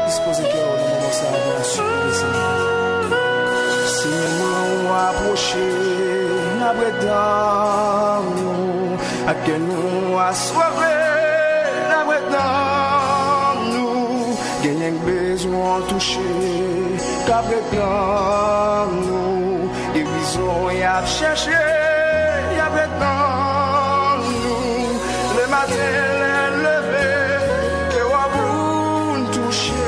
Disposez cœur dans le moment ça va la surprise. Si nous approchons la breton, à que nous assoiffés la breton, nous gagnons besoin de toucher la breton, nous guérison et à chercher la breton, nous le matin levé que vous nous toucher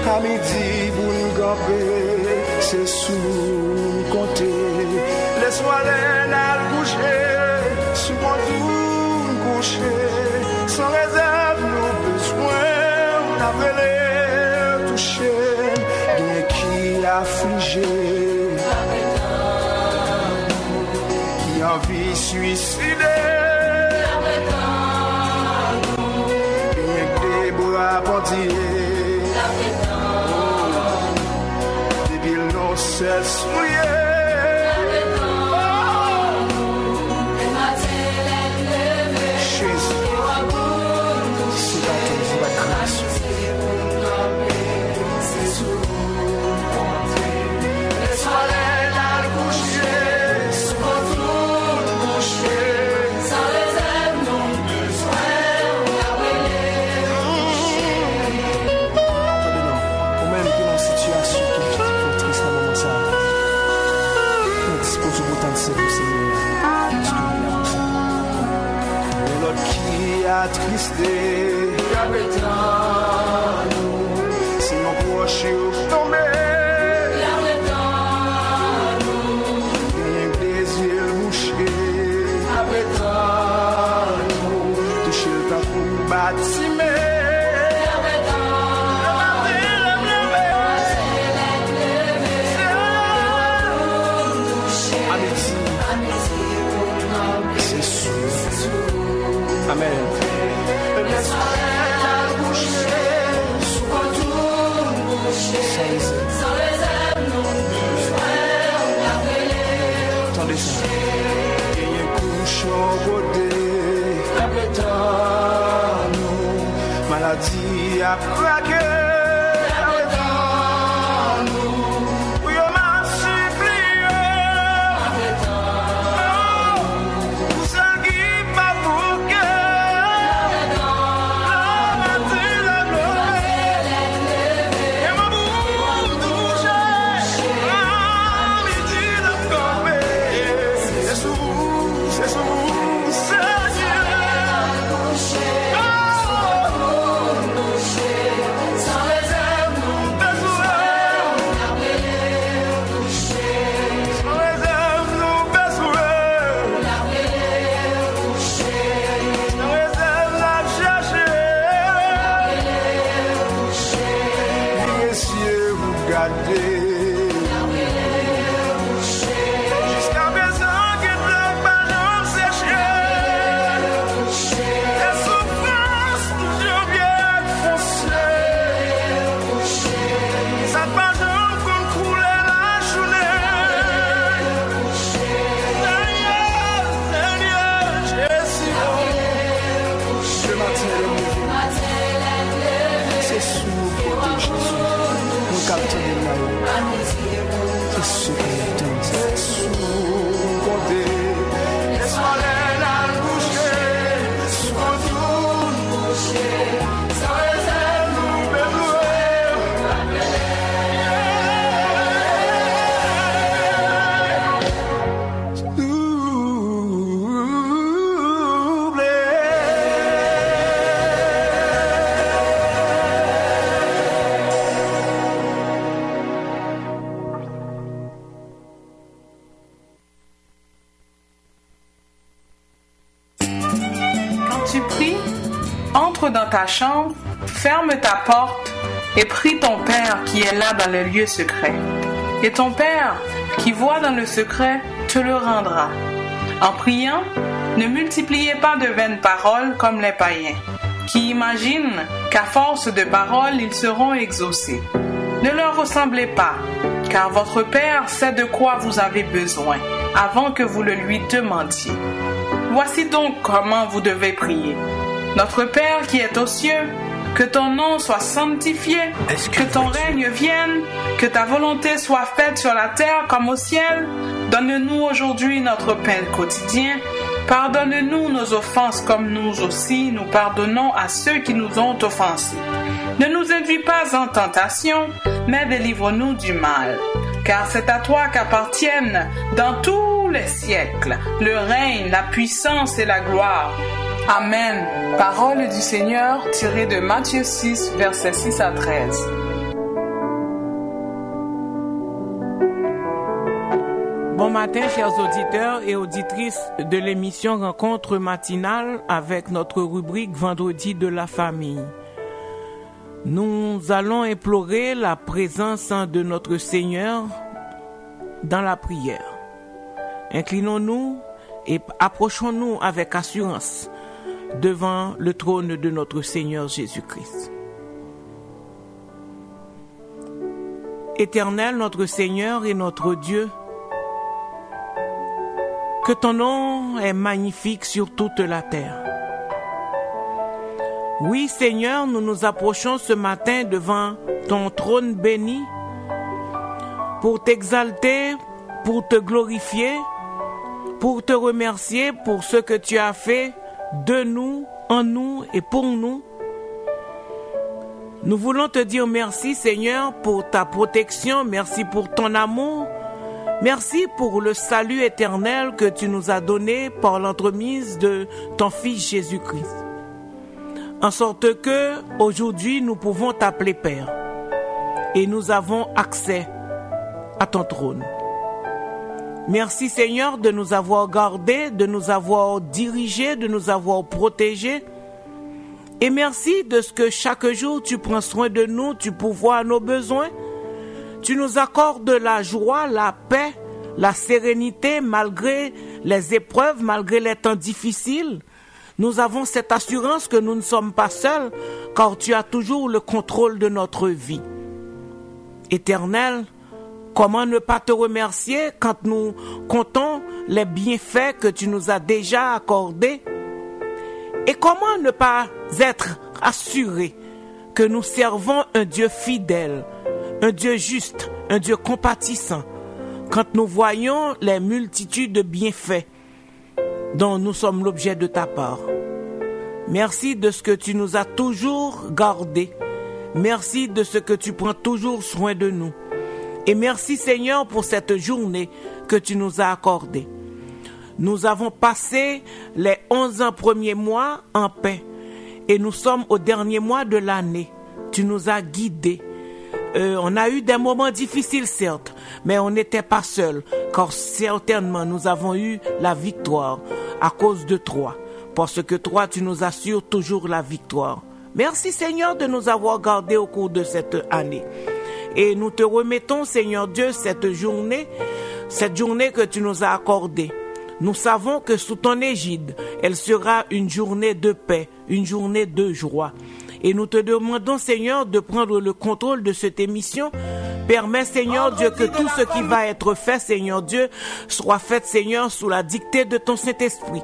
à midi vous nous camper c'est sous nous compter les soirées à coucher sous mon doux coucher sans réserve nous besoin d'appeler toucher qui affligé qui a envie suicider qui des bras bandillés depuis nos seuls souliers. Attristé, si mon proche est tombé, un plaisir mouché, toucher le temps pour bâtiment. Amen. Attendez ça. Il y a un couche au côté, nous, maladie à craquer. Dans ta chambre, ferme ta porte et prie ton Père qui est là dans le lieu secret. Et ton Père qui voit dans le secret te le rendra. En priant, ne multipliez pas de vaines paroles comme les païens, qui imaginent qu'à force de paroles ils seront exaucés. Ne leur ressemblez pas, car votre Père sait de quoi vous avez besoin, avant que vous le lui demandiez. Voici donc comment vous devez prier. Notre Père qui est aux cieux, Que ton nom soit sanctifié, que ton règne vienne, que ta volonté soit faite sur la terre comme au ciel. Donne-nous aujourd'hui notre pain quotidien. Pardonne-nous nos offenses comme nous aussi nous pardonnons à ceux qui nous ont offensés. Ne nous induis pas en tentation, mais délivre-nous du mal. Car c'est à toi qu'appartiennent dans tous les siècles le règne, la puissance et la gloire. Amen. Parole du Seigneur tirée de Matthieu 6, versets 6 à 13. Bon matin, chers auditeurs et auditrices de l'émission Rencontre matinale avec notre rubrique Vendredi de la famille. Nous allons implorer la présence de notre Seigneur dans la prière. Inclinons-nous et approchons-nous avec assurance devant le trône de notre Seigneur Jésus-Christ. Éternel, notre Seigneur et notre Dieu, que ton nom est magnifique sur toute la terre. Oui, Seigneur, nous nous approchons ce matin devant ton trône béni pour t'exalter, pour te glorifier, pour te remercier pour ce que tu as fait de nous, en nous et pour nous. Nous voulons te dire merci, Seigneur, pour ta protection, merci pour ton amour, merci pour le salut éternel que tu nous as donné par l'entremise de ton Fils Jésus-Christ. En sorte que, aujourd'hui, nous pouvons t'appeler Père et nous avons accès à ton trône. Merci Seigneur de nous avoir gardés, de nous avoir dirigés, de nous avoir protégés. Et merci de ce que chaque jour tu prends soin de nous, tu pourvois à nos besoins. Tu nous accordes la joie, la paix, la sérénité malgré les épreuves, malgré les temps difficiles. Nous avons cette assurance que nous ne sommes pas seuls, car tu as toujours le contrôle de notre vie. Éternel, comment ne pas te remercier quand nous comptons les bienfaits que tu nous as déjà accordés? Et comment ne pas être assuré que nous servons un Dieu fidèle, un Dieu juste, un Dieu compatissant, quand nous voyons les multitudes de bienfaits dont nous sommes l'objet de ta part. Merci de ce que tu nous as toujours gardés. Merci de ce que tu prends toujours soin de nous. Et merci Seigneur pour cette journée que tu nous as accordée. Nous avons passé les 11 premiers mois en paix et nous sommes au dernier mois de l'année. Tu nous as guidés. On a eu des moments difficiles certes, mais on n'était pas seuls, car certainement nous avons eu la victoire à cause de toi, parce que toi tu nous assures toujours la victoire. Merci Seigneur de nous avoir gardés au cours de cette année. Et nous te remettons Seigneur Dieu cette journée que tu nous as accordée. Nous savons que sous ton égide, elle sera une journée de paix, une journée de joie. Et nous te demandons, Seigneur, de prendre le contrôle de cette émission. Permets, Seigneur Dieu, que tout ce qui va être fait, Seigneur Dieu, soit fait, Seigneur, sous la dictée de ton Saint-Esprit.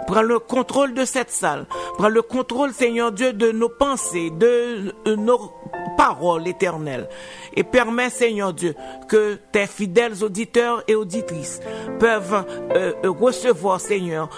Prends le contrôle de cette salle. Prends le contrôle, Seigneur Dieu, de nos pensées, de nos paroles éternelles. Et permets, Seigneur Dieu, que tes fidèles auditeurs et auditrices peuvent recevoir, Seigneur,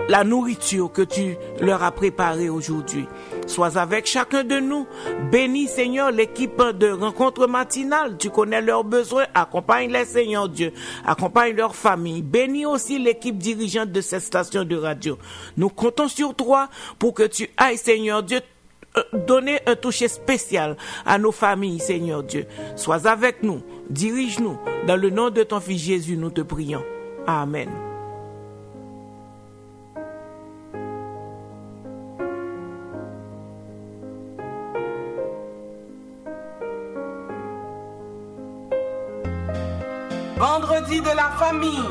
la nourriture que tu leur as préparée aujourd'hui. Sois avec chacun de nous. Bénis, Seigneur, l'équipe de rencontre matinale. Tu connais leurs besoins. Accompagne-les, Seigneur Dieu. Accompagne leur famille. Bénis aussi l'équipe dirigeante de cette station de radio. Nous comptons sur toi pour que tu ailles, Seigneur Dieu, donner un toucher spécial à nos familles, Seigneur Dieu. Sois avec nous. Dirige-nous. Dans le nom de ton Fils Jésus, nous te prions. Amen. Vendredi de la famille.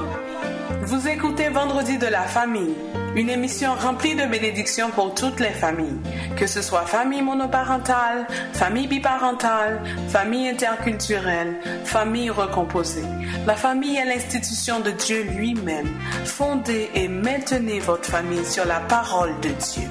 Vous écoutez Vendredi de la famille, une émission remplie de bénédictions pour toutes les familles, que ce soit famille monoparentale, famille biparentale, famille interculturelle, famille recomposée. La famille est l'institution de Dieu lui-même. Fondez et maintenez votre famille sur la parole de Dieu.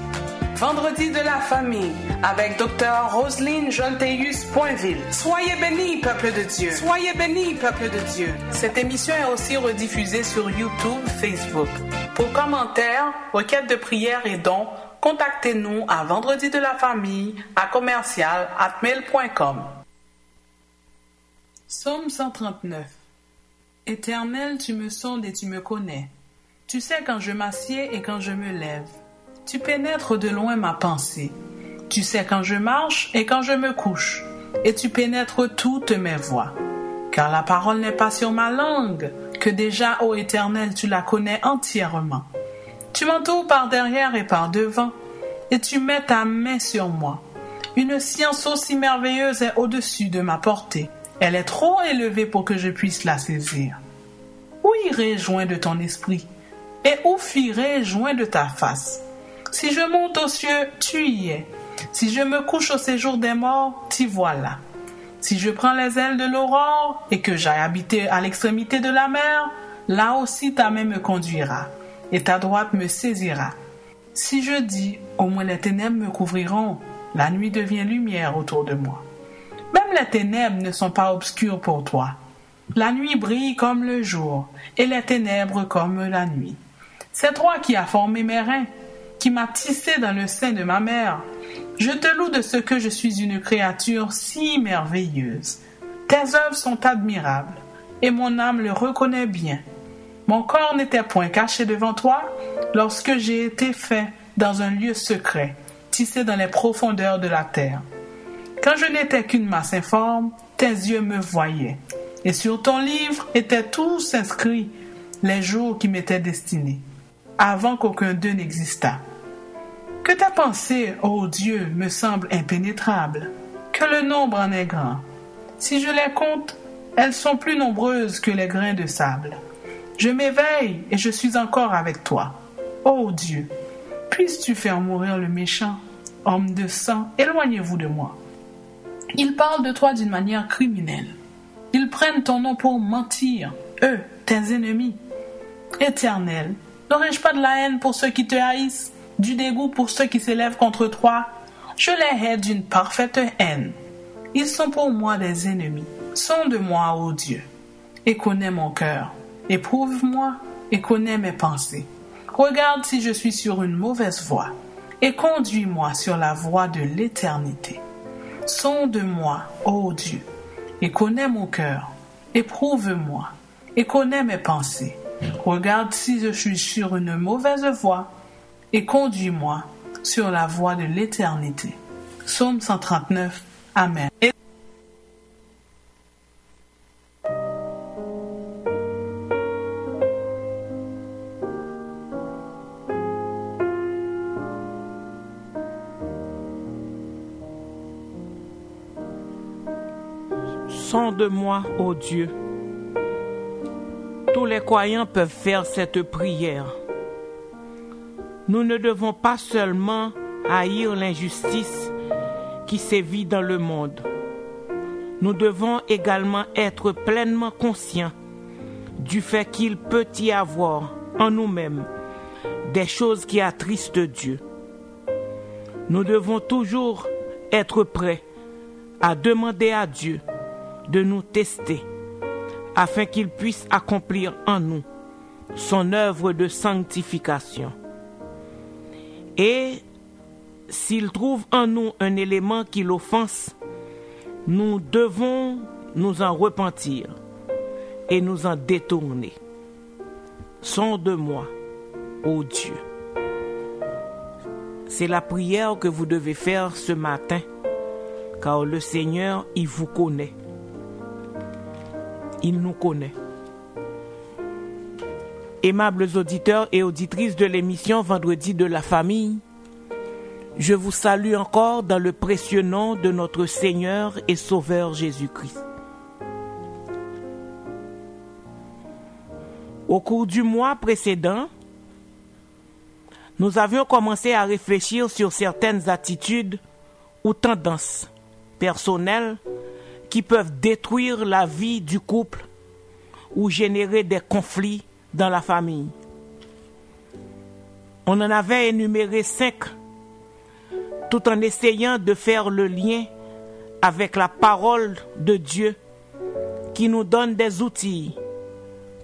Vendredi de la famille avec Dr. Roselyne Jolteus Poinville. Soyez bénis, peuple de Dieu. Soyez bénis, peuple de Dieu. Cette émission est aussi rediffusée sur YouTube, Facebook. Pour commentaires, requêtes de prière et dons, contactez-nous à vendredi de la famille à commercial@mail.com. Psaume 139. Éternel, tu me sondes et tu me connais. Tu sais quand je m'assieds et quand je me lève. Tu pénètres de loin ma pensée. Tu sais quand je marche et quand je me couche. Et tu pénètres toutes mes voies. Car la parole n'est pas sur ma langue, que déjà, ô Éternel, tu la connais entièrement. Tu m'entoures par derrière et par devant, et tu mets ta main sur moi. Une science aussi merveilleuse est au-dessus de ma portée. Elle est trop élevée pour que je puisse la saisir. Où irai-je joint de ton esprit? Et où fuirai-je joint de ta face? Si je monte aux cieux, tu y es. Si je me couche au séjour des morts, t'y voilà. Si je prends les ailes de l'aurore et que j'aille habiter à l'extrémité de la mer, là aussi ta main me conduira et ta droite me saisira. Si je dis, au moins les ténèbres me couvriront, la nuit devient lumière autour de moi. Même les ténèbres ne sont pas obscures pour toi. La nuit brille comme le jour et les ténèbres comme la nuit. C'est toi qui as formé mes reins, qui m'as tissé dans le sein de ma mère. Je te loue de ce que je suis une créature si merveilleuse. Tes œuvres sont admirables, et mon âme le reconnaît bien. Mon corps n'était point caché devant toi lorsque j'ai été fait dans un lieu secret, tissé dans les profondeurs de la terre. Quand je n'étais qu'une masse informe, tes yeux me voyaient, et sur ton livre étaient tous inscrits les jours qui m'étaient destinés, avant qu'aucun d'eux n'existât. Que tes pensées, ô Dieu, me semblent impénétrables, que le nombre en est grand. Si je les compte, elles sont plus nombreuses que les grains de sable. Je m'éveille et je suis encore avec toi. Ô Dieu, puisses-tu faire mourir le méchant, homme de sang, éloignez-vous de moi. Ils parlent de toi d'une manière criminelle. Ils prennent ton nom pour mentir, eux, tes ennemis. Éternel, n'aurais-je pas de la haine pour ceux qui te haïssent? Du dégoût pour ceux qui s'élèvent contre toi? Je les hais d'une parfaite haine. Ils sont pour moi des ennemis. Sonde-moi, ô Dieu, et connais mon cœur. Éprouve-moi et connais mes pensées. Regarde si je suis sur une mauvaise voie, et conduis-moi sur la voie de l'éternité. Sonde-moi, ô Dieu, et connais mon cœur. Éprouve-moi et connais mes pensées. Regarde si je suis sur une mauvaise voie, et conduis-moi sur la voie de l'éternité. Psaume 139. Amen. Sonde-moi, ô Dieu. Tous les croyants peuvent faire cette prière. Nous ne devons pas seulement haïr l'injustice qui sévit dans le monde. Nous devons également être pleinement conscients du fait qu'il peut y avoir en nous-mêmes des choses qui attristent Dieu. Nous devons toujours être prêts à demander à Dieu de nous tester afin qu'il puisse accomplir en nous son œuvre de sanctification. Et s'il trouve en nous un élément qui l'offense, nous devons nous en repentir et nous en détourner. Sonde-moi, ô Dieu. C'est la prière que vous devez faire ce matin, car le Seigneur, il vous connaît. Il nous connaît. Aimables auditeurs et auditrices de l'émission Vendredi de la famille, je vous salue encore dans le précieux nom de notre Seigneur et Sauveur Jésus-Christ. Au cours du mois précédent, nous avions commencé à réfléchir sur certaines attitudes ou tendances personnelles qui peuvent détruire la vie du couple ou générer des conflits dans la famille. On en avait énuméré 5 tout en essayant de faire le lien avec la parole de Dieu qui nous donne des outils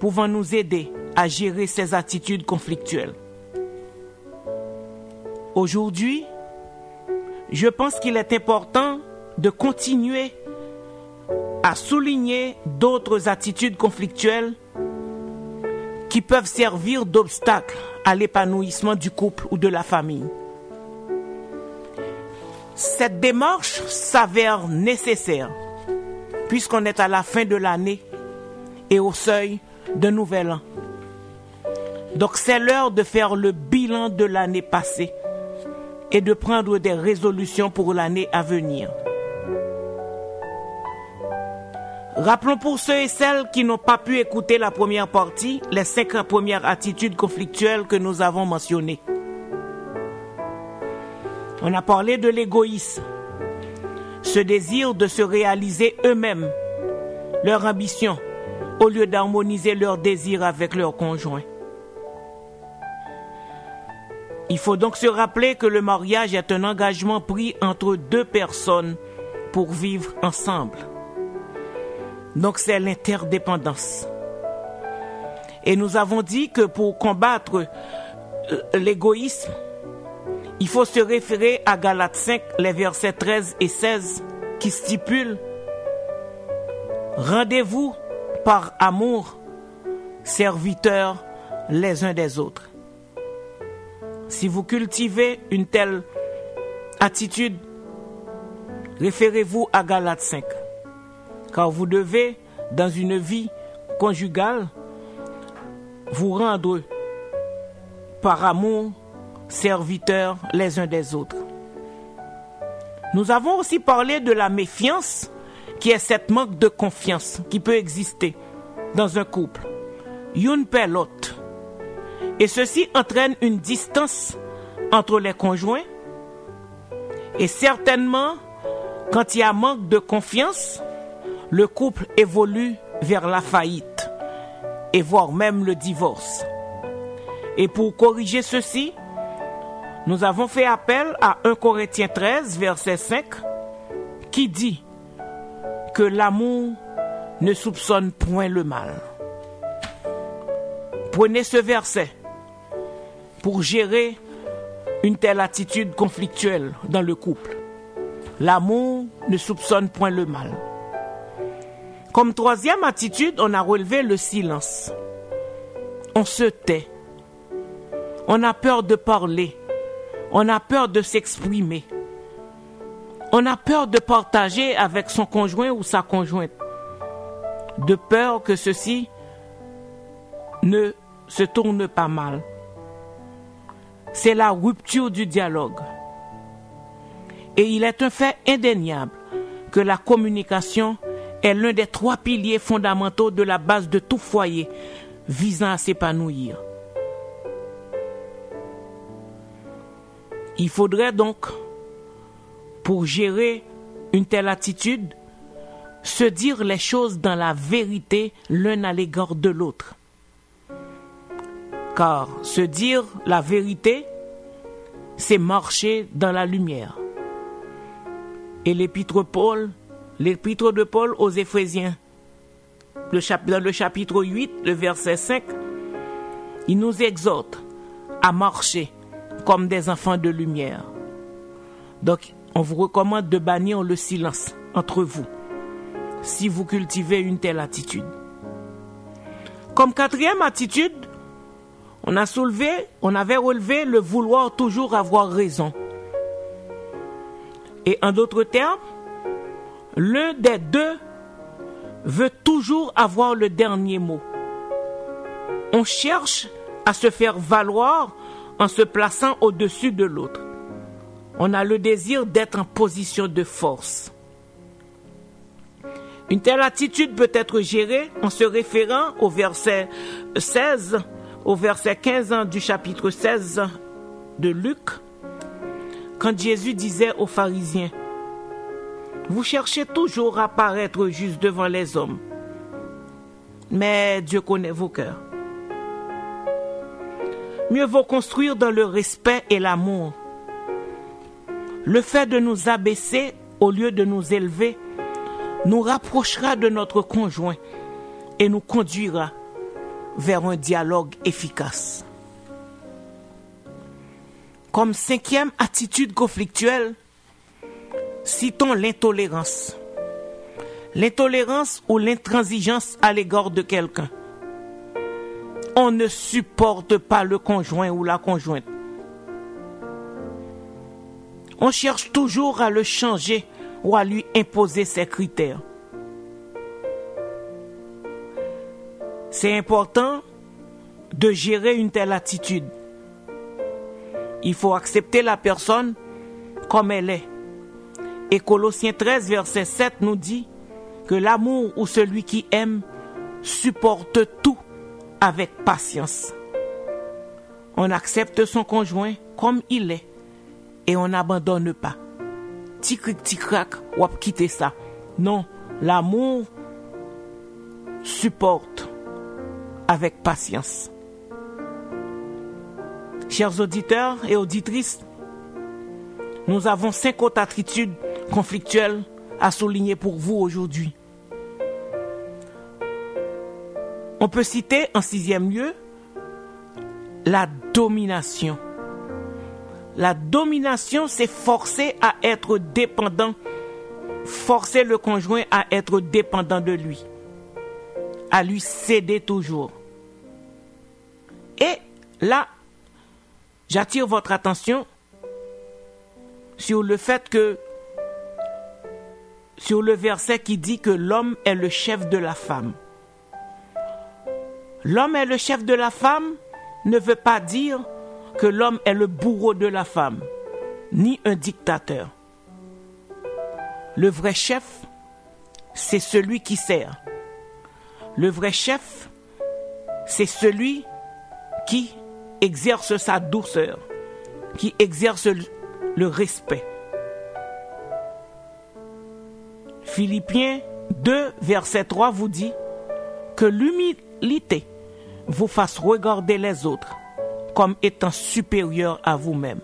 pouvant nous aider à gérer ces attitudes conflictuelles. Aujourd'hui, je pense qu'il est important de continuer à souligner d'autres attitudes conflictuelles qui peuvent servir d'obstacle à l'épanouissement du couple ou de la famille. Cette démarche s'avère nécessaire puisqu'on est à la fin de l'année et au seuil d'un nouvel an. Donc c'est l'heure de faire le bilan de l'année passée et de prendre des résolutions pour l'année à venir. Rappelons pour ceux et celles qui n'ont pas pu écouter la première partie, les 5 premières attitudes conflictuelles que nous avons mentionnées. On a parlé de l'égoïsme, ce désir de se réaliser eux-mêmes, leur ambition, au lieu d'harmoniser leurs désirs avec leur conjoint. Il faut donc se rappeler que le mariage est un engagement pris entre 2 personnes pour vivre ensemble. Donc c'est l'interdépendance. Et nous avons dit que pour combattre l'égoïsme, il faut se référer à Galates 5, les versets 13 et 16, qui stipulent « Rendez-vous par amour, serviteurs les uns des autres. » Si vous cultivez une telle attitude, référez-vous à Galates 5. Car vous devez, dans une vie conjugale, vous rendre par amour, serviteurs les uns des autres. Nous avons aussi parlé de la méfiance, qui est cette manque de confiance qui peut exister dans un couple. Une paie l'autre. Et ceci entraîne une distance entre les conjoints. Et certainement, quand il y a manque de confiance, le couple évolue vers la faillite et voire même le divorce. Et pour corriger ceci, nous avons fait appel à 1 Corinthiens 13, verset 5, qui dit que l'amour ne soupçonne point le mal. Prenez ce verset pour gérer une telle attitude conflictuelle dans le couple. L'amour ne soupçonne point le mal. Comme 3e attitude, on a relevé le silence. On se tait. On a peur de parler. On a peur de s'exprimer. On a peur de partager avec son conjoint ou sa conjointe. De peur que ceci ne se tourne pas mal. C'est la rupture du dialogue. Et il est un fait indéniable que la communication est l'un des 3 piliers fondamentaux de la base de tout foyer visant à s'épanouir. Il faudrait donc, pour gérer une telle attitude, se dire les choses dans la vérité l'un à l'égard de l'autre. Car se dire la vérité, c'est marcher dans la lumière. Et l'épître de Paul aux Éphésiens, dans le chapitre 8, le verset 5, il nous exhorte à marcher comme des enfants de lumière. Donc, on vous recommande de bannir le silence entre vous, si vous cultivez une telle attitude. Comme 4e attitude, on avait relevé le vouloir toujours avoir raison. Et en d'autres termes, l'un des deux veut toujours avoir le dernier mot. On cherche à se faire valoir en se plaçant au-dessus de l'autre. On a le désir d'être en position de force. Une telle attitude peut être gérée en se référant au verset 16, au verset 15 du chapitre 16 de Luc, quand Jésus disait aux pharisiens: « Vous cherchez toujours à paraître juste devant les hommes, mais Dieu connaît vos cœurs. Mieux vaut construire dans le respect et l'amour. Le fait de nous abaisser au lieu de nous élever nous rapprochera de notre conjoint et nous conduira vers un dialogue efficace. Comme 5e attitude conflictuelle, citons l'intolérance. L'intolérance ou l'intransigeance à l'égard de quelqu'un. On ne supporte pas le conjoint ou la conjointe. On cherche toujours à le changer ou à lui imposer ses critères. C'est important de gérer une telle attitude. Il faut accepter la personne comme elle est. Et Colossiens 13, verset 7 nous dit que l'amour ou celui qui aime supporte tout avec patience. On accepte son conjoint comme il est et on n'abandonne pas. Tic-cric, tic-crac, ou à quitter ça. Non, l'amour supporte avec patience. Chers auditeurs et auditrices, nous avons 5 autres attitudes conflictuelles à souligner pour vous aujourd'hui. On peut citer en 6e lieu la domination. La domination, c'est forcer à être dépendant, forcer le conjoint à être dépendant de lui, à lui céder toujours. Et là, j'attire votre attention sur le fait que, sur le verset qui dit que l'homme est le chef de la femme. L'homme est le chef de la femme ne veut pas dire que l'homme est le bourreau de la femme, ni un dictateur. Le vrai chef, c'est celui qui sert. Le vrai chef, c'est celui qui exerce sa douceur, qui exerce le respect. Philippiens 2, verset 3 vous dit que l'humilité vous fasse regarder les autres comme étant supérieurs à vous-même.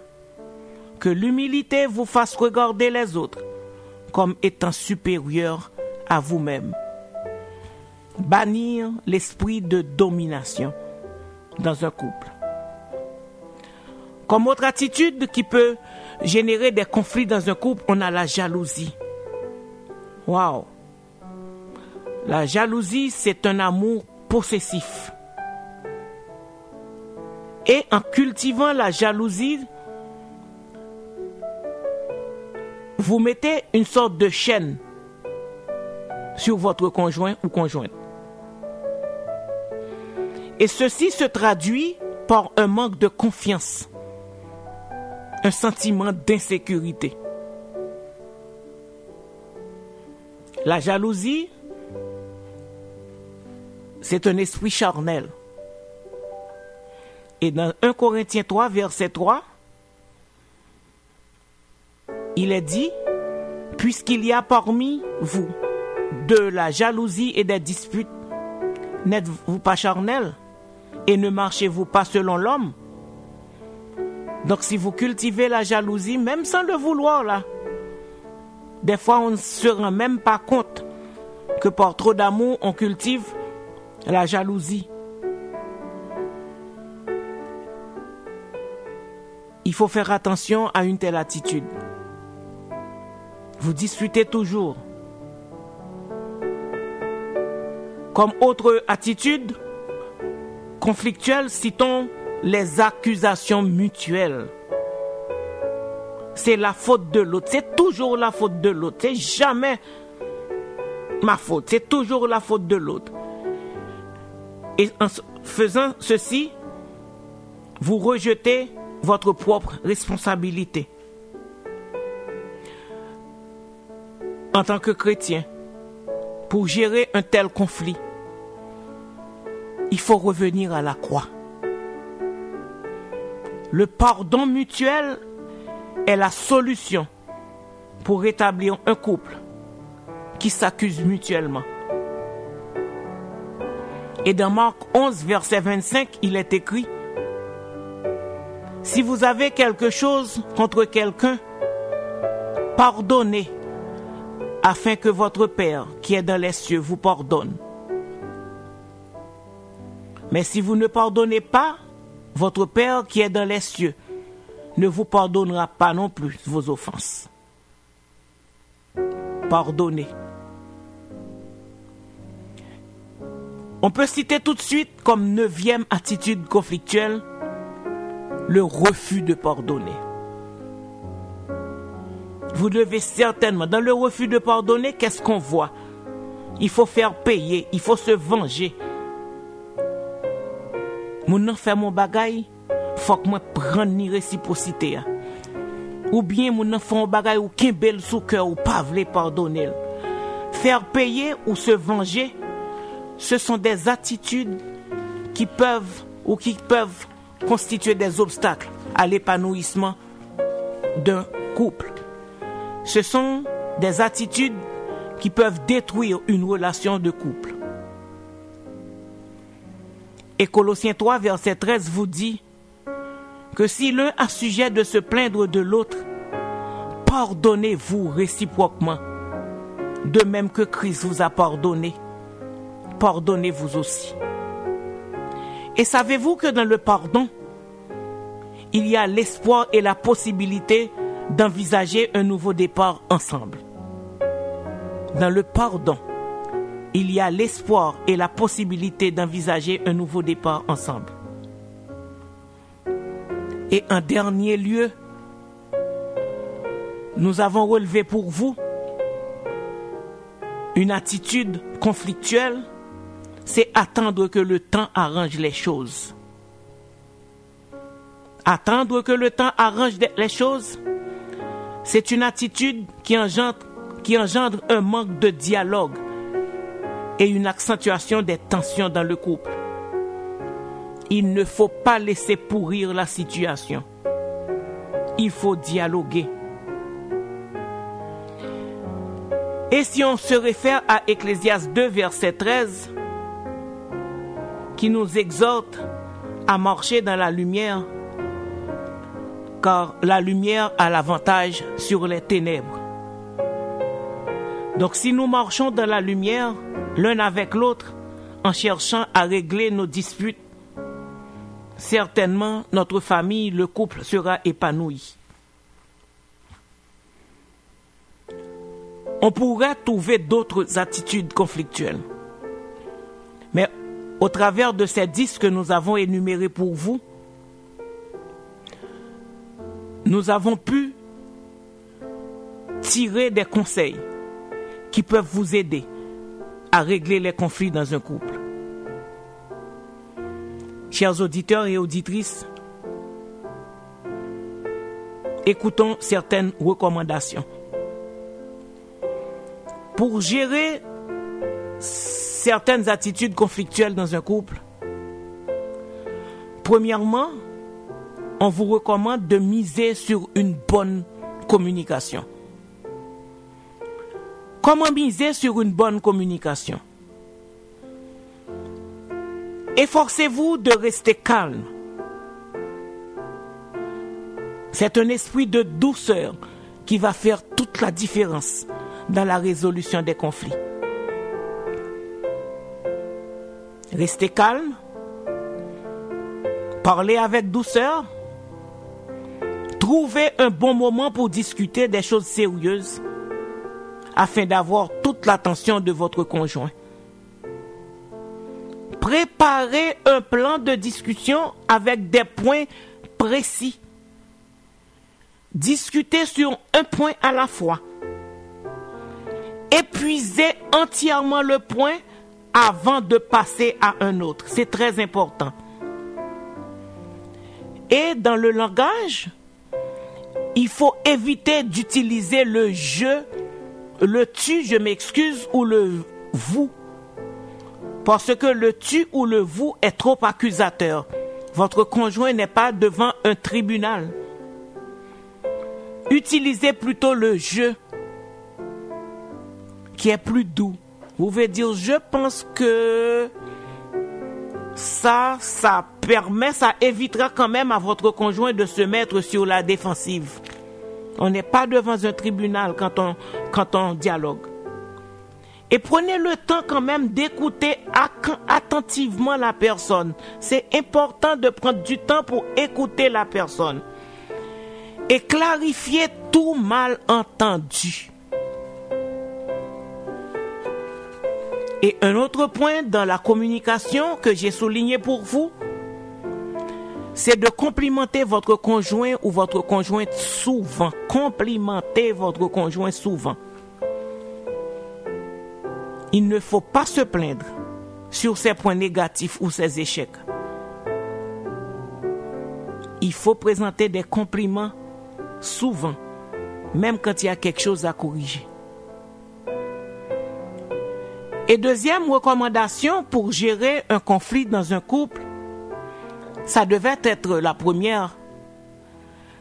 Que l'humilité vous fasse regarder les autres comme étant supérieurs à vous-même. Bannir l'esprit de domination dans un couple. Comme autre attitude qui peut générer des conflits dans un couple, on a la jalousie. Waouh! La jalousie, c'est un amour possessif. Et en cultivant la jalousie, vous mettez une sorte de chaîne sur votre conjoint ou conjointe. Et ceci se traduit par un manque de confiance, un sentiment d'insécurité. La jalousie, c'est un esprit charnel. Et dans 1 Corinthiens 3, verset 3, il est dit, « Puisqu'il y a parmi vous de la jalousie et des disputes, n'êtes-vous pas charnel et ne marchez-vous pas selon l'homme ?» Donc si vous cultivez la jalousie, même sans le vouloir, là, des fois on ne se rend même pas compte que par trop d'amour, on cultive la jalousie. Il faut faire attention à une telle attitude. Vous disputez toujours. Comme autre attitude conflictuelle, citons les accusations mutuelles. C'est la faute de l'autre. C'est toujours la faute de l'autre. C'est jamais ma faute. C'est toujours la faute de l'autre. Et en faisant ceci, vous rejetez votre propre responsabilité. En tant que chrétien, pour gérer un tel conflit, il faut revenir à la croix. Le pardon mutuel est la solution pour rétablir un couple qui s'accuse mutuellement. Et dans Marc 11, verset 25, il est écrit, « Si vous avez quelque chose contre quelqu'un, Pardonnez, afin que votre Père qui est dans les cieux vous pardonne. Mais si vous ne pardonnez pas, votre Père qui est dans les cieux ne vous pardonnera pas non plus vos offenses. Pardonnez. On peut citer tout de suite comme 9e attitude conflictuelle le refus de pardonner. Vous devez certainement, dans le refus de pardonner, qu'est-ce qu'on voit? Il faut faire payer, il faut se venger. Moun nan fait mon bagay, faut que moi prenne ni réciprocité. Ou bien moun nan fait mon bagay ou kembel sous cœur ou pas vle pardonner. Faire payer ou se venger, ce sont des attitudes qui peuvent constituer des obstacles à l'épanouissement d'un couple. Ce sont des attitudes qui peuvent détruire une relation de couple. Et Colossiens 3, verset 13 vous dit que si l'un a sujet de se plaindre de l'autre, pardonnez-vous réciproquement, de même que Christ vous a pardonné. Pardonnez-vous aussi. Et savez-vous que dans le pardon, il y a l'espoir et la possibilité d'envisager un nouveau départ ensemble. Dans le pardon, il y a l'espoir et la possibilité d'envisager un nouveau départ ensemble. Et en dernier lieu, nous avons relevé pour vous une attitude conflictuelle, c'est attendre que le temps arrange les choses. Attendre que le temps arrange les choses, c'est une attitude qui engendre un manque de dialogue et une accentuation des tensions dans le couple. Il ne faut pas laisser pourrir la situation. Il faut dialoguer. Et si on se réfère à Ecclésiaste 2, verset 13, qui nous exhorte à marcher dans la lumière, car la lumière a l'avantage sur les ténèbres. Donc si nous marchons dans la lumière, l'un avec l'autre, en cherchant à régler nos disputes, certainement notre famille, le couple sera épanoui. On pourrait trouver d'autres attitudes conflictuelles. Mais au travers de ces 10 que nous avons énumérés pour vous, nous avons pu tirer des conseils qui peuvent vous aider à régler les conflits dans un couple. Chers auditeurs et auditrices, écoutons certaines recommandations. Pour gérer certaines attitudes conflictuelles dans un couple, premièrement, on vous recommande de miser sur une bonne communication. Comment miser sur une bonne communication? Efforcez-vous de rester calme. C'est un esprit de douceur qui va faire toute la différence dans la résolution des conflits. Restez calme. Parlez avec douceur. Trouvez un bon moment pour discuter des choses sérieuses afin d'avoir toute l'attention de votre conjoint. Préparez un plan de discussion avec des points précis. Discutez sur un point à la fois. Épuisez entièrement le point avant de passer à un autre. C'est très important. Et dans le langage, il faut éviter d'utiliser le je, le tu, je m'excuse, ou le vous. Parce que le tu ou le vous est trop accusateur. Votre conjoint n'est pas devant un tribunal. Utilisez plutôt le je, qui est plus doux. Vous pouvez dire, je pense que ça évitera quand même à votre conjoint de se mettre sur la défensive. On n'est pas devant un tribunal quand on dialogue. Et prenez le temps quand même d'écouter attentivement la personne. C'est important de prendre du temps pour écouter la personne. Et clarifier tout malentendu. Et un autre point dans la communication que j'ai souligné pour vous, c'est de complimenter votre conjoint ou votre conjointe souvent. Complimentez votre conjoint souvent. Il ne faut pas se plaindre sur ses points négatifs ou ses échecs. Il faut présenter des compliments souvent, même quand il y a quelque chose à corriger. Et deuxième recommandation pour gérer un conflit dans un couple, ça devait être la première,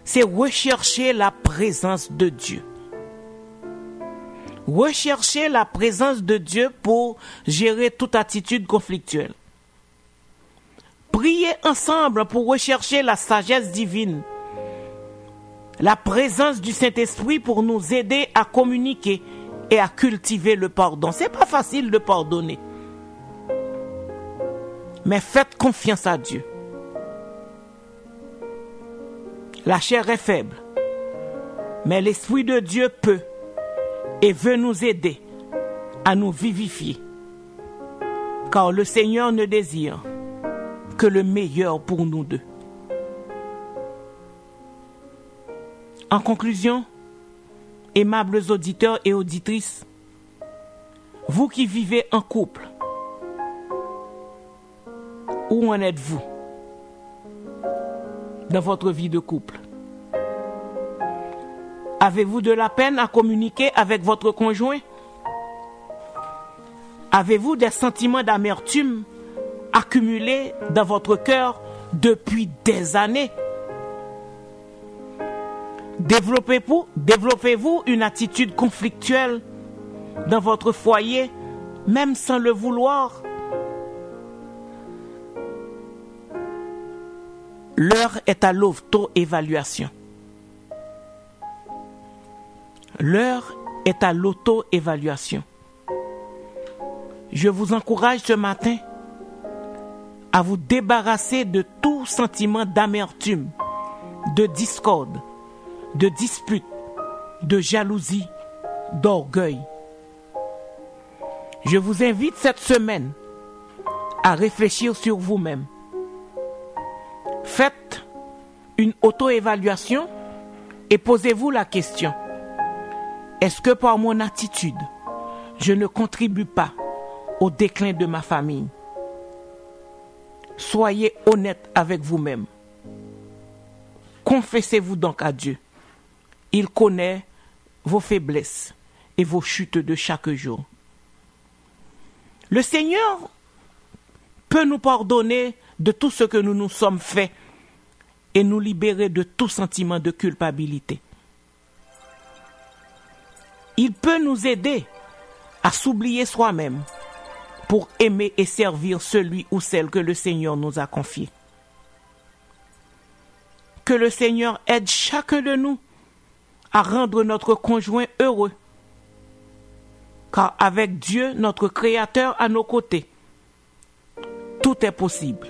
c'est rechercher la présence de Dieu. Rechercher la présence de Dieu pour gérer toute attitude conflictuelle. Priez ensemble pour rechercher la sagesse divine, la présence du Saint-Esprit pour nous aider à communiquer et à cultiver le pardon. C'est pas facile de pardonner, mais faites confiance à Dieu. La chair est faible, mais l'Esprit de Dieu peut et veut nous aider à nous vivifier, car le Seigneur ne désire que le meilleur pour nous deux. En conclusion, aimables auditeurs et auditrices, vous qui vivez en couple, où en êtes-vous dans votre vie de couple? Avez-vous de la peine à communiquer avec votre conjoint? Avez-vous des sentiments d'amertume accumulés dans votre cœur depuis des années? Développez-vous une attitude conflictuelle dans votre foyer, même sans le vouloir? L'heure est à l'auto-évaluation. L'heure est à l'auto-évaluation. Je vous encourage ce matin à vous débarrasser de tout sentiment d'amertume, de discorde, de dispute, de jalousie, d'orgueil. Je vous invite cette semaine à réfléchir sur vous-même. Faites une auto-évaluation et posez-vous la question: est-ce que par mon attitude, je ne contribue pas au déclin de ma famille? Soyez honnête avec vous-même. Confessez-vous donc à Dieu. Il connaît vos faiblesses et vos chutes de chaque jour. Le Seigneur peut nous pardonner de tout ce que nous nous sommes fait et nous libérer de tout sentiment de culpabilité. Il peut nous aider à s'oublier soi-même pour aimer et servir celui ou celle que le Seigneur nous a confié. Que le Seigneur aide chacun de nous à rendre notre conjoint heureux, car avec Dieu, notre Créateur, à nos côtés, tout est possible.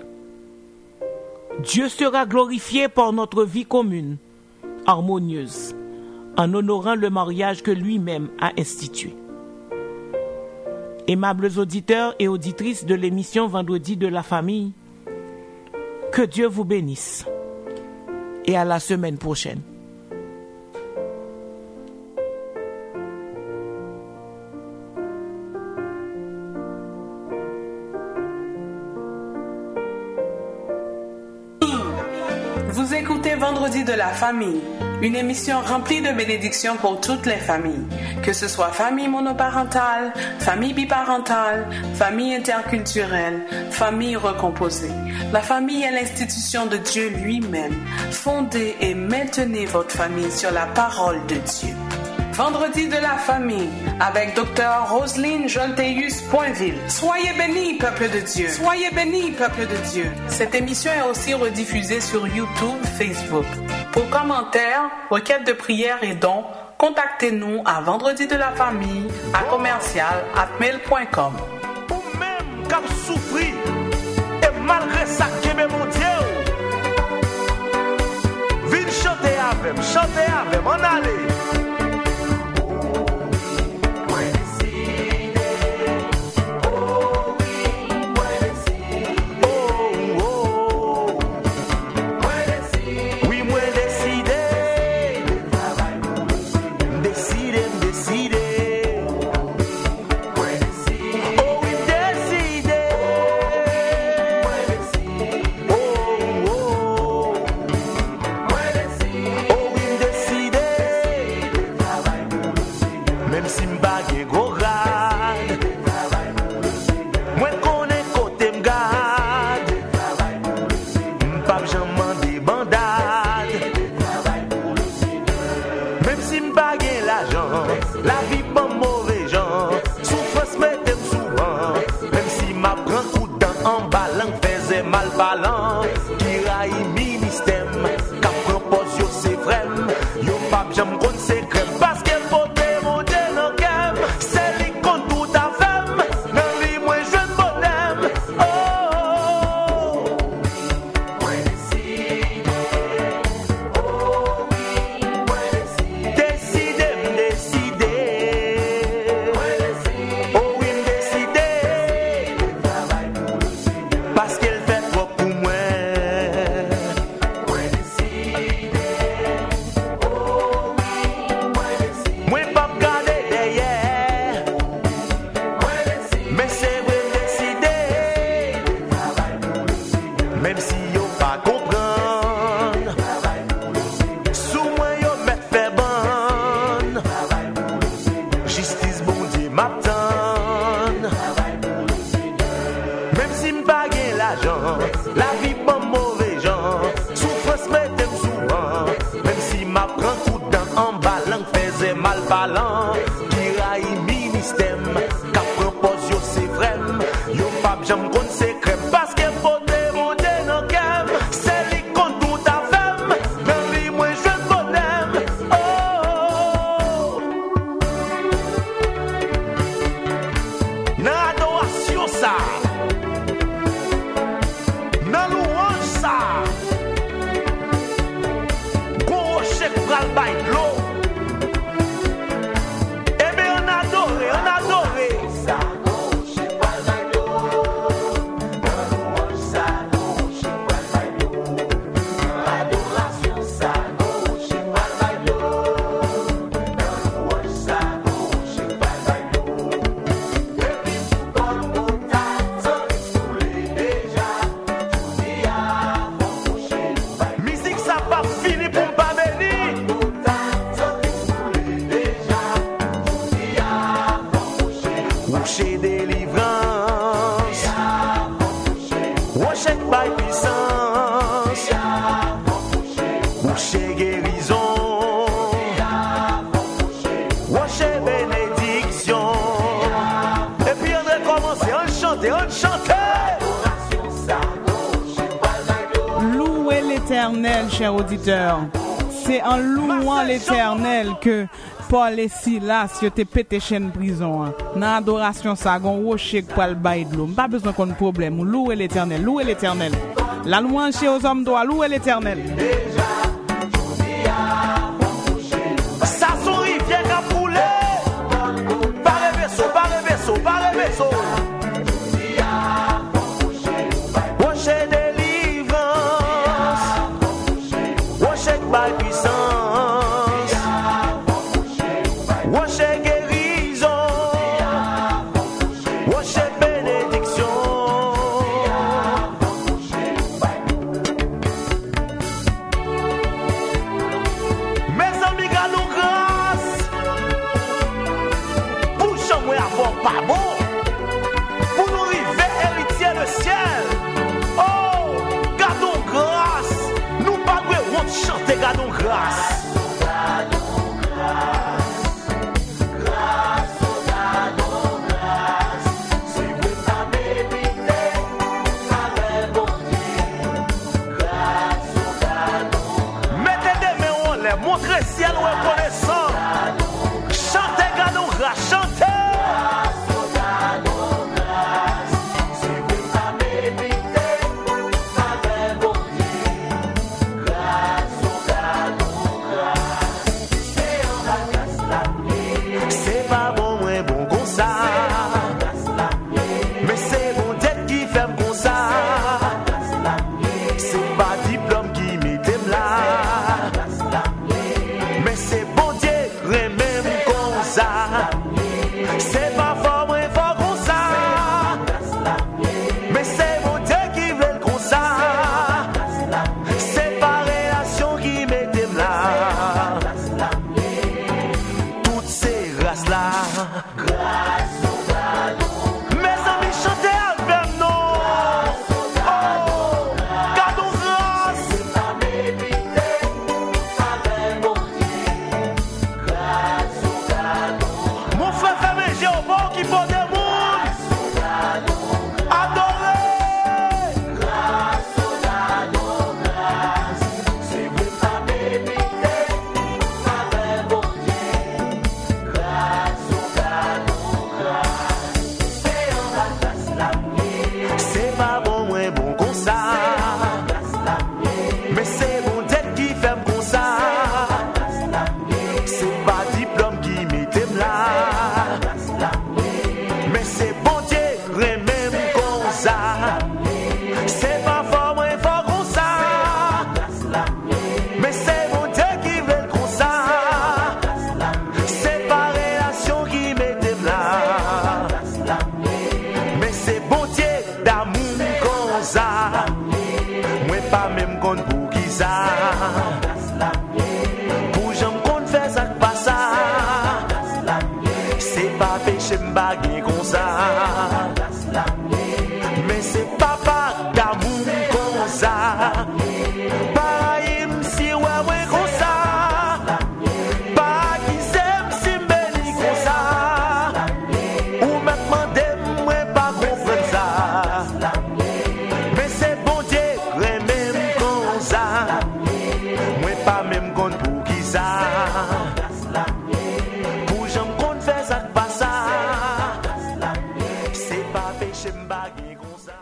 Dieu sera glorifié par notre vie commune, harmonieuse, en honorant le mariage que lui-même a institué. Aimables auditeurs et auditrices de l'émission Vendredi de la famille, que Dieu vous bénisse et à la semaine prochaine. Vous écoutez Vendredi de la famille, une émission remplie de bénédictions pour toutes les familles, que ce soit famille monoparentale, famille biparentale, famille interculturelle, famille recomposée. La famille est l'institution de Dieu lui-même. Fondez et maintenez votre famille sur la parole de Dieu. Vendredi de la famille avec Dr. Roselyne Jolteus-Poinville. Soyez bénis, peuple de Dieu. Soyez bénis, peuple de Dieu. Cette émission est aussi rediffusée sur YouTube, Facebook. Pour commentaires, requêtes de prière et dons, contactez-nous à vendredi-de-la-famille@commercial@mail.com. Ou même comme souffrir et malgré ça qui est mon Dieu. Viens chanter avec, on allait. Louez l'Éternel, chers auditeurs. C'est en louant l'Éternel que Paul et Silas étaient pété chaîne prison. Dans l'adoration, ça, gon rocher pour le bail de l'eau. Pas besoin qu'on ait problème. Louez l'Éternel, louez l'Éternel. La louange chez aux hommes doit louer l'Éternel. Ça son rivière a coulé. Par les vaisseaux. Rocher délivrance. Rocher par puissance. Rocher guérison. Rocher bénédiction. Mes amis, gardons grâce. Pour chamouer avant pas bon. Pour nous arriver héritier le ciel. Oh, gardons grâce. Nous pas devons chanter, gardons grâce. Mettez des bagué comme ça. Mais c'est papa d'amour comme ça. Pareil, si ouais comme ça. Pas qui s'aime si béni comme ça. Ou maintenant d'aime pas comprendre ça. Mais c'est bon Dieu, même comme ça. Moi pas même compte pour qui ça. Pour j'aime qu'on fait ça pas ça. C'est pas péché m'bagué comme ça.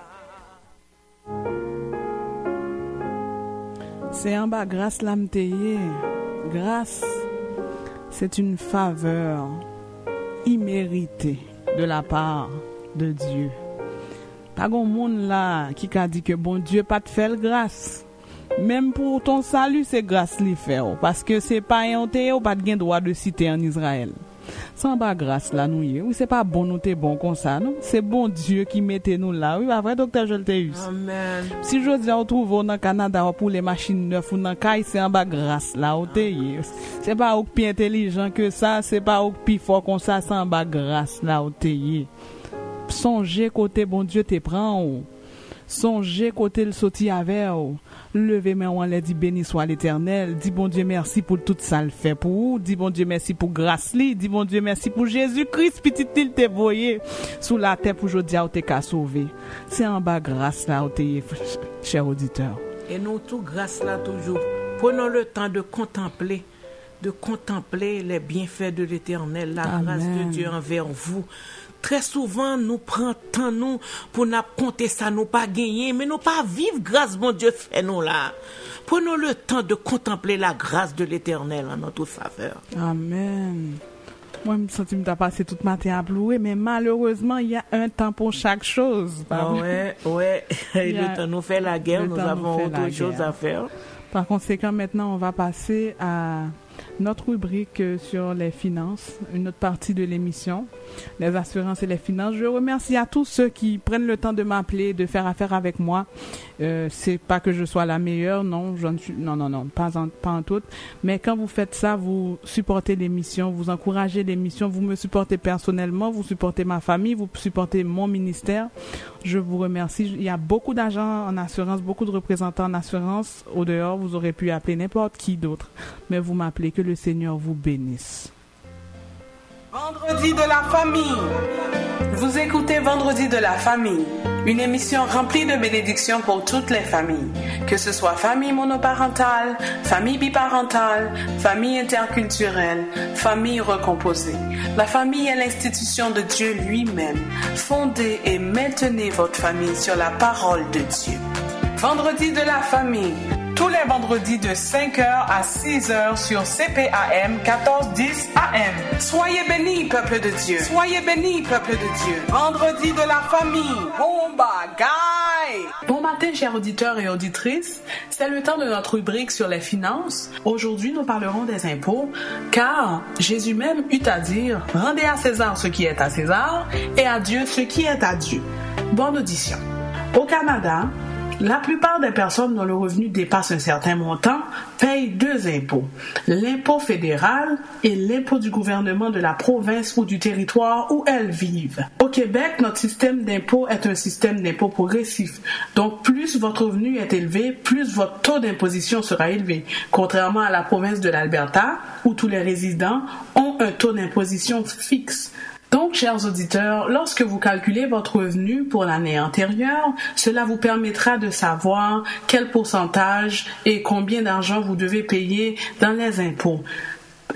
C'est en bas grâce l'amteye. Grâce, c'est une faveur imméritée de la part de Dieu. Pas grand monde là qui a dit que bon Dieu pas te fait grâce. Même pour ton salut, c'est grâce li fait parce que c'est pas un teye ou pas de droit de citer en Israël. Sans bas grâce là nous y. Oui, c'est pas bon nous t'es bon comme ça non. C'est bon Dieu qui mettait nous là. Oui, pas vrai docteur Jolteus. Amen. Si je dis on trouve dans Canada pour les machines neuves ou dans caille, c'est en bas grâce là au teye. C'est pas au plus intelligent que ça, c'est pas au plus fort comme ça, c'est en bas grâce là au teye. Songez côté bon Dieu te prend. Songez côté le sorti avec. Levez main en l'air, dit béni soit l'Éternel. Dis bon Dieu merci pour tout ça le fait pour vous. Dis bon Dieu merci pour grâce li. Dis bon Dieu merci pour Jésus-Christ petit il te voyé sous la terre pour aujourd'hui à te ka sauver. C'est en bas grâce là cher auditeur. Et nous tout grâce là toujours. Prenons le temps de contempler les bienfaits de l'Éternel, la Amen. grâce de Dieu envers vous. Très souvent, nous prenons temps nous pour nous compter ça, nous pas gagner, mais nous pas vivre grâce, mon Dieu, fait nous là. Prenons le temps de contempler la grâce de l'Éternel en notre faveur. Amen. Moi, je me sens que tu as passé toute matin à pleurer, mais malheureusement, il y a un temps pour chaque chose. Ouais. Le temps nous fait la guerre, nous avons autre chose à faire. Par conséquent, maintenant, on va passer à notre rubrique sur les finances, une autre partie de l'émission, les assurances et les finances. Je remercie à tous ceux qui prennent le temps de m'appeler, de faire affaire avec moi. C'est pas que je sois la meilleure, non, pas en tout. Mais quand vous faites ça, vous supportez l'émission, vous encouragez l'émission, vous me supportez personnellement, vous supportez ma famille, vous supportez mon ministère. Je vous remercie. Il y a beaucoup d'agents en assurance, beaucoup de représentants en assurance. Au dehors, vous aurez pu appeler n'importe qui d'autre, mais vous m'appelez. Que le Seigneur vous bénisse. Vendredi de la famille. Vous écoutez Vendredi de la famille, une émission remplie de bénédictions pour toutes les familles, que ce soit famille monoparentale, famille biparentale, famille interculturelle, famille recomposée. La famille est l'institution de Dieu lui-même. Fondez et maintenez votre famille sur la parole de Dieu. Vendredi de la famille. Tous les vendredis de 5h à 6h sur CPAM 1410 AM. Soyez bénis, peuple de Dieu. Soyez bénis, peuple de Dieu. Vendredi de la famille. Bon bagaille. Bon matin, chers auditeurs et auditrices. C'est le temps de notre rubrique sur les finances. Aujourd'hui, nous parlerons des impôts, car Jésus même eut à dire, rendez à César ce qui est à César et à Dieu ce qui est à Dieu. Bonne audition. Au Canada, la plupart des personnes dont le revenu dépasse un certain montant payent deux impôts, l'impôt fédéral et l'impôt du gouvernement de la province ou du territoire où elles vivent. Au Québec, notre système d'impôt est un système d'impôt progressif. Donc, plus votre revenu est élevé, plus votre taux d'imposition sera élevé, contrairement à la province de l'Alberta où tous les résidents ont un taux d'imposition fixe. Donc, chers auditeurs, lorsque vous calculez votre revenu pour l'année antérieure, cela vous permettra de savoir quel pourcentage et combien d'argent vous devez payer dans les impôts.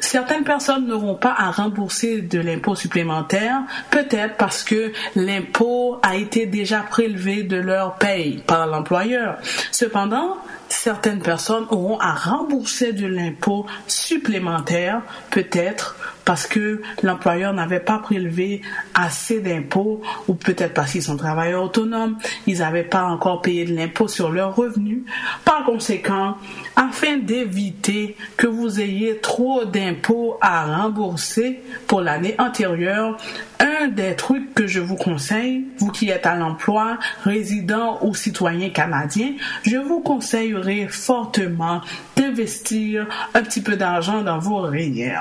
Certaines personnes n'auront pas à rembourser de l'impôt supplémentaire, peut-être parce que l'impôt a été déjà prélevé de leur paye par l'employeur. Cependant, certaines personnes auront à rembourser de l'impôt supplémentaire, peut-être parce que l'employeur n'avait pas prélevé assez d'impôts, ou peut-être parce qu'ils sont travailleurs autonomes, ils n'avaient pas encore payé de l'impôt sur leurs revenus. Par conséquent, afin d'éviter que vous ayez trop d'impôts à rembourser pour l'année antérieure, un des trucs que je vous conseille, vous qui êtes à l'emploi, résident ou citoyen canadien, je vous conseillerais fortement d'investir un petit peu d'argent dans vos REER.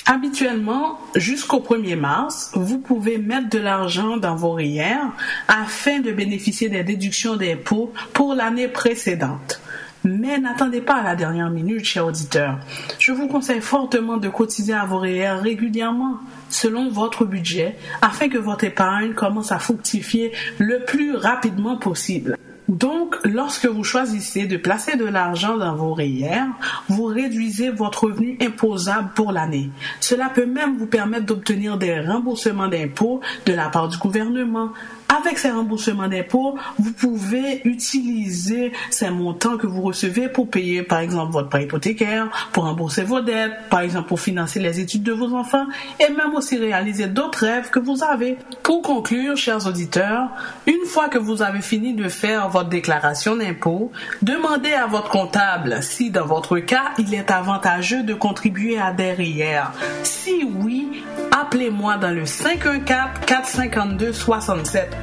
Habituellement, jusqu'au 1er mars, vous pouvez mettre de l'argent dans vos REER afin de bénéficier des déductions d'impôts pour l'année précédente. Mais n'attendez pas à la dernière minute, chers auditeurs. Je vous conseille fortement de cotiser à vos REER régulièrement, selon votre budget, afin que votre épargne commence à fructifier le plus rapidement possible. Donc, lorsque vous choisissez de placer de l'argent dans vos REER, vous réduisez votre revenu imposable pour l'année. Cela peut même vous permettre d'obtenir des remboursements d'impôts de la part du gouvernement. Avec ces remboursements d'impôts, vous pouvez utiliser ces montants que vous recevez pour payer, par exemple, votre prêt hypothécaire, pour rembourser vos dettes, par exemple, pour financer les études de vos enfants, et même aussi réaliser d'autres rêves que vous avez. Pour conclure, chers auditeurs, une fois que vous avez fini de faire votre déclaration d'impôt, demandez à votre comptable si, dans votre cas, il est avantageux de contribuer à des REER. Si oui, appelez-moi dans le 514-452-6711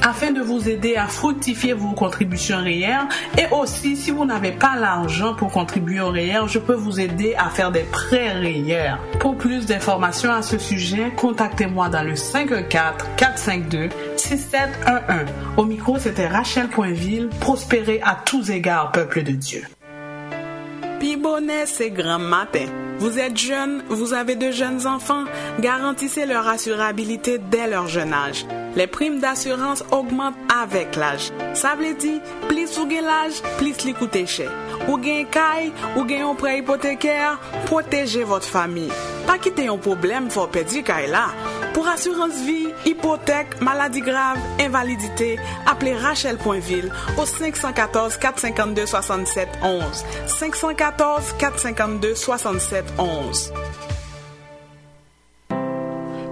afin de vous aider à fructifier vos contributions REER. Et aussi, si vous n'avez pas l'argent pour contribuer au REER, je peux vous aider à faire des prêts REER. Pour plus d'informations à ce sujet, contactez-moi dans le 514-452-6711. Au micro, c'était Rachel Poinville. Prospérez à tous égards, peuple de Dieu. Pi bonnet, c'est grand matin. Vous êtes jeune, vous avez de jeunes enfants, garantissez leur assurabilité dès leur jeune âge. Les primes d'assurance augmentent avec l'âge. Ça veut dire, plus ou gen l'âge, plus li coûte cher. Ou gen kay, ou gen un prêt hypothécaire, protégez votre famille. Pas quitter un problème, faut perdre kay là. Pour assurance vie, hypothèque, maladie grave, invalidité, appelez Rachel Poinville au 514-452-6711. 514-452-6711.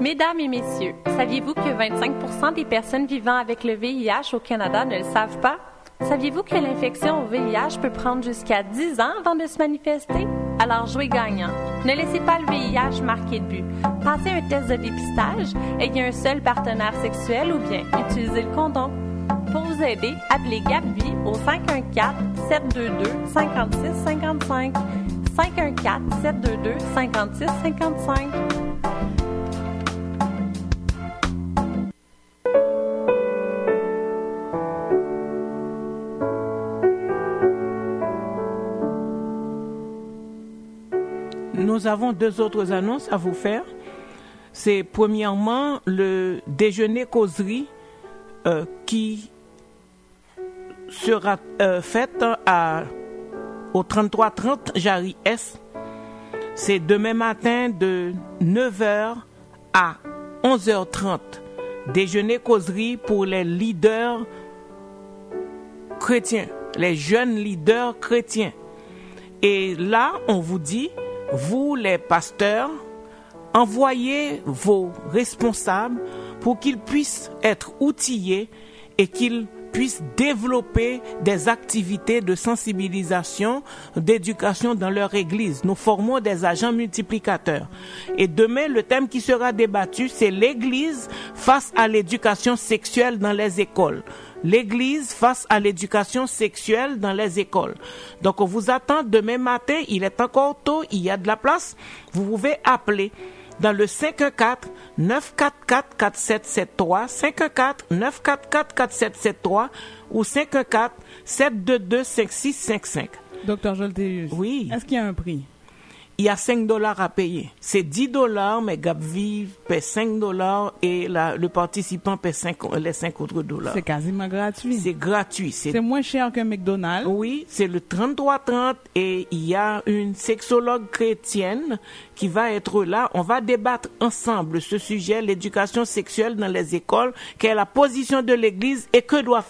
Mesdames et messieurs, saviez-vous que 25% des personnes vivant avec le VIH au Canada ne le savent pas? Saviez-vous que l'infection au VIH peut prendre jusqu'à 10 ans avant de se manifester? Alors jouez gagnant. Ne laissez pas le VIH marquer de but. Passez un test de dépistage, ayez un seul partenaire sexuel ou bien utilisez le condom. Pour vous aider, appelez GAPVI au 514-722-5655. 514-722-5655. Nous avons deux autres annonces à vous faire. C'est premièrement le déjeuner causerie qui sera fait au 3330 Jarry S. C'est demain matin de 9h à 11h30. Déjeuner causerie pour les leaders chrétiens, les jeunes leaders chrétiens. Et là, on vous dit, vous les pasteurs, envoyez vos responsables pour qu'ils puissent être outillés et qu'ils puissent développer des activités de sensibilisation, d'éducation dans leur église. Nous formons des agents multiplicateurs. Et demain, le thème qui sera débattu, c'est l'église face à l'éducation sexuelle dans les écoles. L'église face à l'éducation sexuelle dans les écoles. Donc, on vous attend demain matin. Il est encore tôt, il y a de la place. Vous pouvez appeler dans le 514-944-4773, 514-944-4773 ou 514-722-5655. Docteur Jolteus, oui. Est-ce qu'il y a un prix? Il y a $5 à payer. C'est $10, mais GAPVI paie $5 et le participant paie les 5 autres $. C'est quasiment gratuit. C'est gratuit. C'est moins cher qu'un McDonald's. Oui, c'est le 3330 et il y a une sexologue chrétienne qui va être là. On va débattre ensemble ce sujet, l'éducation sexuelle dans les écoles, quelle est la position de l'Église et que doivent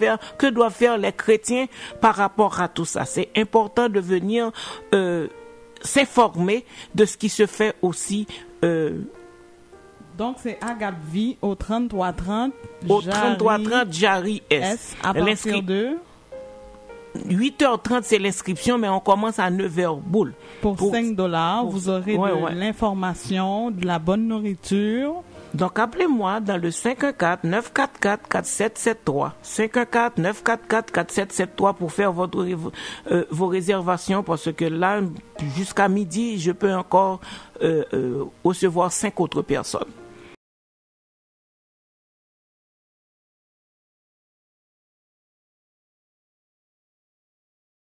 faire les chrétiens par rapport à tout ça. C'est important de venir s'informer de ce qui se fait aussi. Donc, c'est à GAPVI au 3330 Jarry S. À partir de 8h30, c'est l'inscription, mais on commence à 9h boule. Pour $5, vous aurez l'information, de la bonne nourriture, Donc appelez-moi dans le 514-944-4773. 514-944-4773 pour faire vos réservations parce que là, jusqu'à midi, je peux encore recevoir 5 autres personnes.